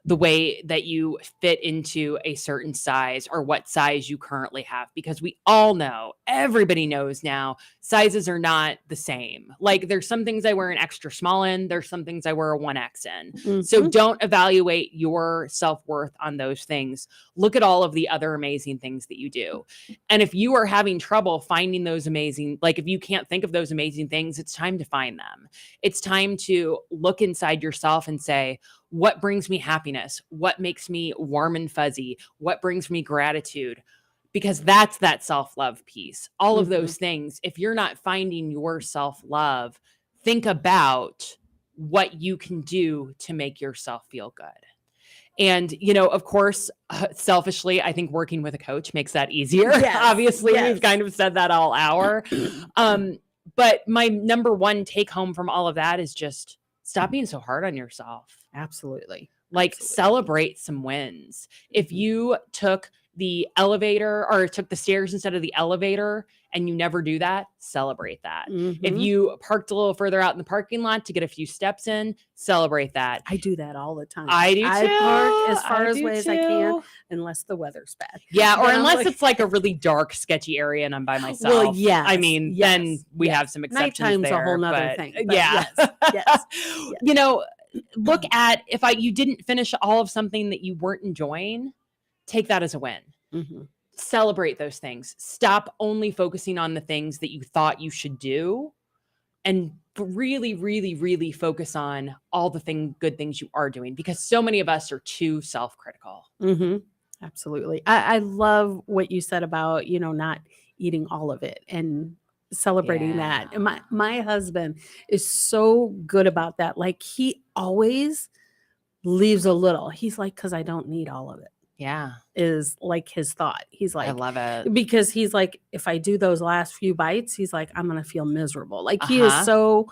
the way that you fit into a certain size or what size you currently have, because we all know, everybody knows now, sizes are not the same. Like, there's some things I wear an extra small in, there's some things I wear a 1X in. So Mhm. don't evaluate your self-worth on those things. Look at all of the other amazing things that you do. And if you are having trouble finding those amazing, like if you can't think of those amazing things, it's time to find them. It's time to look inside yourself and say, what brings me happiness? What makes me warm and fuzzy? What brings me gratitude? Because that's that self-love piece. All of those things. If you're not finding your self-love, think about what you can do to make yourself feel good. And, of course, selfishly, I think working with a coach makes that easier. Yes, Obviously, yes. we've kind of said that all hour. But my number one take home from all of that is just stop being so hard on yourself. Absolutely. Like, Absolutely. celebrate some wins. If you took the elevator or took the stairs instead of the elevator and you never do that, celebrate that. If Mhm. you parked a little further out in the parking lot to get a few steps in, celebrate that. I do that all the time. I do too. I park as far I as do away as I can, too. unless the weather's bad. Yeah, or Then I'm unless like- it's like a really dark, sketchy area and I'm by myself. Well, yes. I mean, then yes, we yes. have some exceptions Nighttime's there. a whole nother but, thing. But yeah. yes. Look at if you didn't finish all of something that you weren't enjoying, take that as a win. Mhm. Celebrate those things. Stop only focusing on the things that you thought you should do, and really, really, really focus on all the good things you are doing, because so many of us are too self-critical. Mm-hmm. Absolutely. I love what you said about, not eating all of it and celebrating that. And my husband is so good about that. Like, he always leaves a little. He's like, because I don't need all of it, Yeah, is like his thought. He's I like, love it. because he's like, if I do those last few bites, he's like, I'm going to feel miserable. Like, he is Uh-huh. so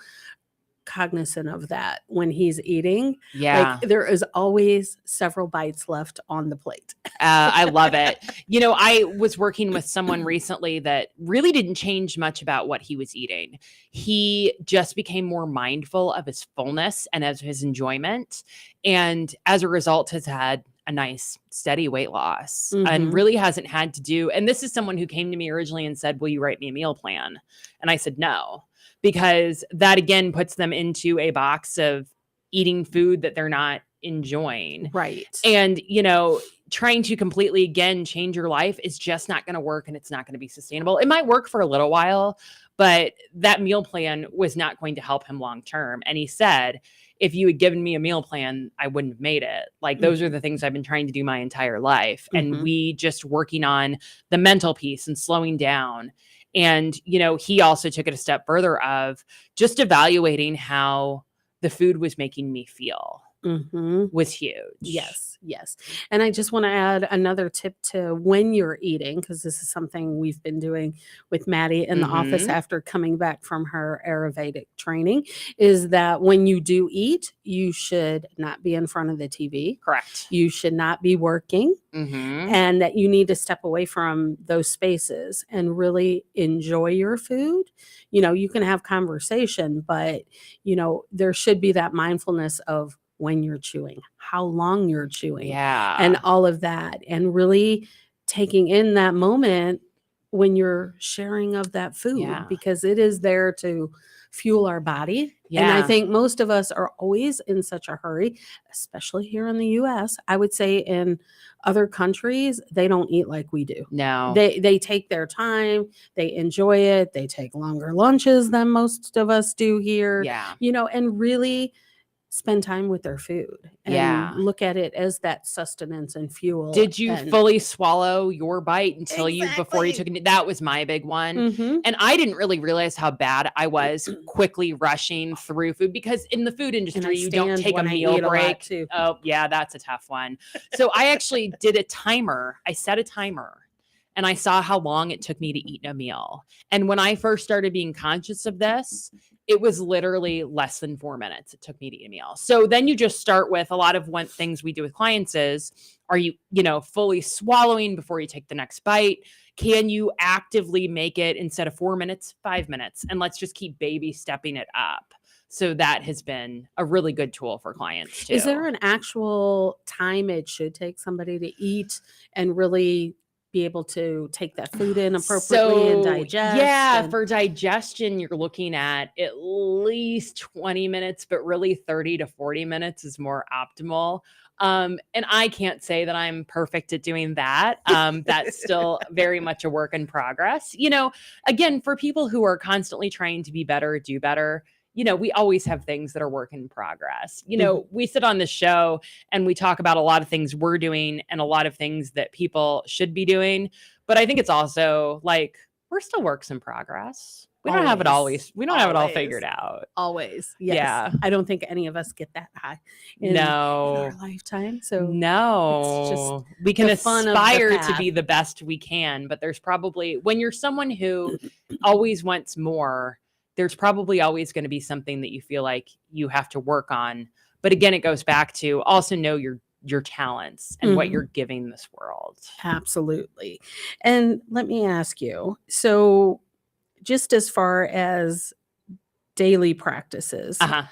cognizant of that when he's eating. Yeah. Like, there is always several bites left on the plate. I love it. I was working with someone recently that really didn't change much about what he was eating. He just became more mindful of his fullness and of his enjoyment. And as a result, has had a nice steady weight loss and Mhm. really hasn't had to do. And this is someone who came to me originally and said, will you write me a meal plan? And I said, no, because that again puts them into a box of eating food that they're not enjoying. Right. And, trying to completely again change your life is just not going to work, and it's not going to be sustainable. It might work for a little while, but that meal plan was not going to help him long term. And he said, if you had given me a meal plan, I wouldn't have made it. Like, those are the things I've been trying to do my entire life. And Mhm. we just working on the mental piece and slowing down. And, he also took it a step further of just evaluating how the food was making me feel Mhm. was huge. Yes. And I just want to add another tip to when you're eating, because this is something we've been doing with Maddie in the office Mhm. after coming back from her Ayurvedic training, is that when you do eat, you should not be in front of the TV. Correct. You should not be working, Mm-hmm. and that you need to step away from those spaces and really enjoy your food. You can have conversation, but, there should be that mindfulness of when you're chewing, how long you're chewing, Yeah. and all of that. And really taking in that moment when you're sharing of that food, Yeah. because it is there to fuel our body. And I Yeah. think most of us are always in such a hurry, especially here in the US. I would say in other countries, they don't eat like we do. No. They take their time, they enjoy it, they take longer lunches than most of us do here, Yeah. and really spend time with their food and Yeah. look at it as that sustenance and fuel. Did you and fully swallow your bite until before you took Exactly. it? That was my big one. Mhm. And I didn't really realize how bad I was quickly rushing through food, because in the food And I industry, you don't stand take a when I meal eat a lot, break. too. Oh, yeah, that's a tough one. So I actually did a timer. I set a timer and I saw how long it took me to eat a meal. And when I first started being conscious of this, it was literally less than 4 minutes it took me to eat a meal. So then you just start with a lot of things we do with clients is, are you, fully swallowing before you take the next bite? Can you actively make it, instead of 4 minutes, 5 minutes? And let's just keep baby stepping it up. So that has been a really good tool for clients too. Is there an actual time it should take somebody to eat and really be able to take that food in appropriately and digest? Yeah, and- for digestion, you're looking at least 20 minutes, but really 30 to 40 minutes is more optimal. And I can't say that I'm perfect at doing that. That's still very much a work in progress. Again, for people who are constantly trying to be better, do better, we always have things that are work in progress. We sit on this show and we talk about a lot of things we're doing and a lot of things that people should be doing. But I think it's also like, we're still works in progress. We don't have it Always. we don't have it all Always. figured out. Always. Yes. Yeah. I don't think any of us get that high in No. our lifetime. So No, we can the fun of the aspire to path. be the best we can, but there's probably, when you're someone who always wants more, there's probably always going to be something that you feel like you have to work on. But again, it goes back to also know your talents and what Mhm. you're giving this world. Absolutely. And let me ask you, so just as far as daily practices, Uh-huh.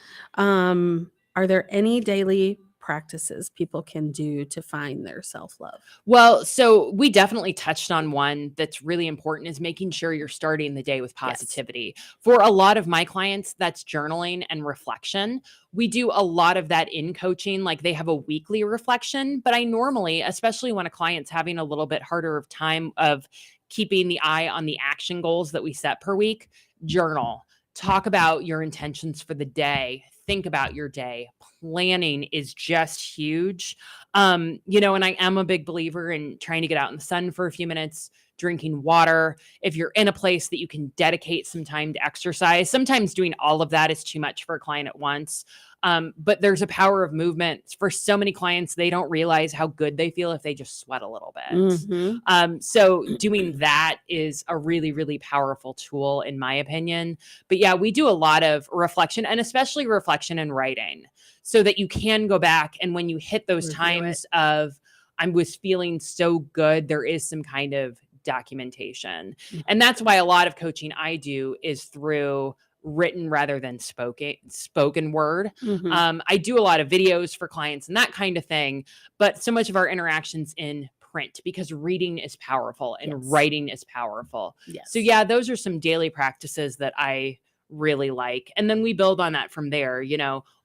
are there any daily practices people can do to find their self-love? Well, so we definitely touched on one that's really important, is making sure you're starting the day with positivity. For a lot of my clients, that's journaling and reflection. We do a lot of that in coaching, like they have a weekly reflection, but I normally, especially when a client's having a little bit harder of time of keeping the eye on the action goals that we set per week, journal. Talk about your intentions for the day. Think about your day. Planning is just huge. And I am a big believer in trying to get out in the sun for a few minutes, drinking water. If you're in a place that you can dedicate some time to exercise, sometimes doing all of that is too much for a client at once. But there's a power of movement. For so many clients, they don't realize how good they feel if they just sweat a little bit. Mhm. So doing that is a really, really powerful tool, in my opinion. But yeah, we do a lot of reflection, and especially reflection and writing, so that you can go back, and when you hit those Review times of, I was feeling so good, there is some kind of documentation. And that's why a lot of coaching I do is through written rather than spoken word. Mhm. I do a lot of videos for clients and that kind of thing, but so much of our interactions in print, because reading is powerful and Yes. writing is powerful. Yes. So yeah, those are some daily practices that I really like. And then we build on that from there.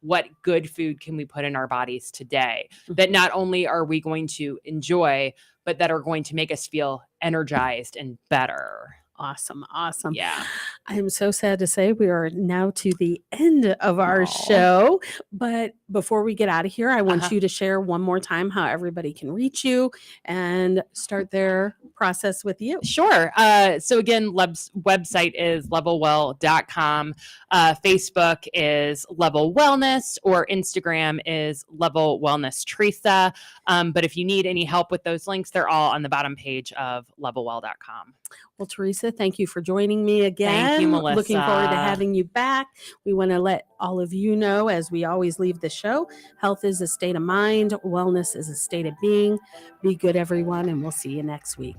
What good food can we put in our bodies today that not only are we going to enjoy, but that are going to make us feel energized and better. Awesome. Awesome. Yeah. I'm so sad to say we are now to the end of our Aw. show. But before we get out of here, I want Uh-huh. you to share one more time how everybody can reach you and start their process with you. Sure. So again, website is levelwell.com. Facebook is Level Wellness, or Instagram is Level Wellness Teresa. But if you need any help with those links, they're all on the bottom page of levelwell.com. Well, Teresa, thank you for joining me again. Thank you, Looking forward to Melissa. having you back. We want to let all of you know, as we always leave the show, health is a state of mind, wellness is a state of being. Be good, everyone, and we'll see you next week.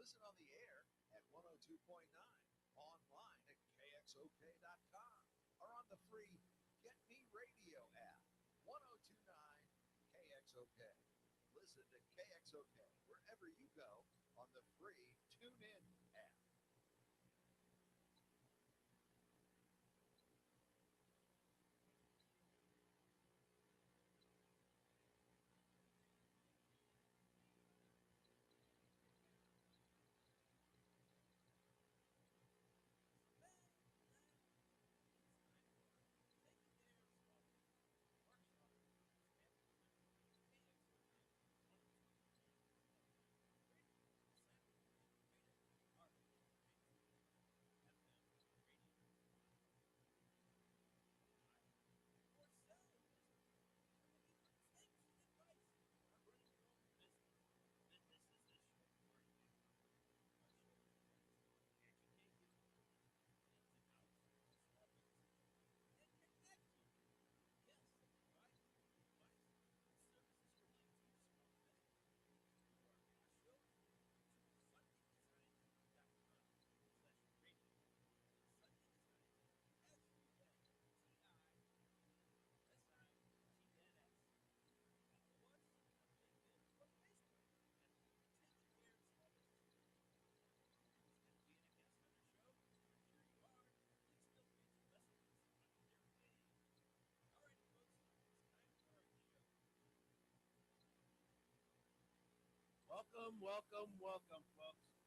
Listen on the air at 102.9, online at kxok.com, or on the free Get Me Radio app, 1029 KXOK. Listen to KXOK wherever you go on the free TuneIn app. Welcome, welcome, welcome, folks.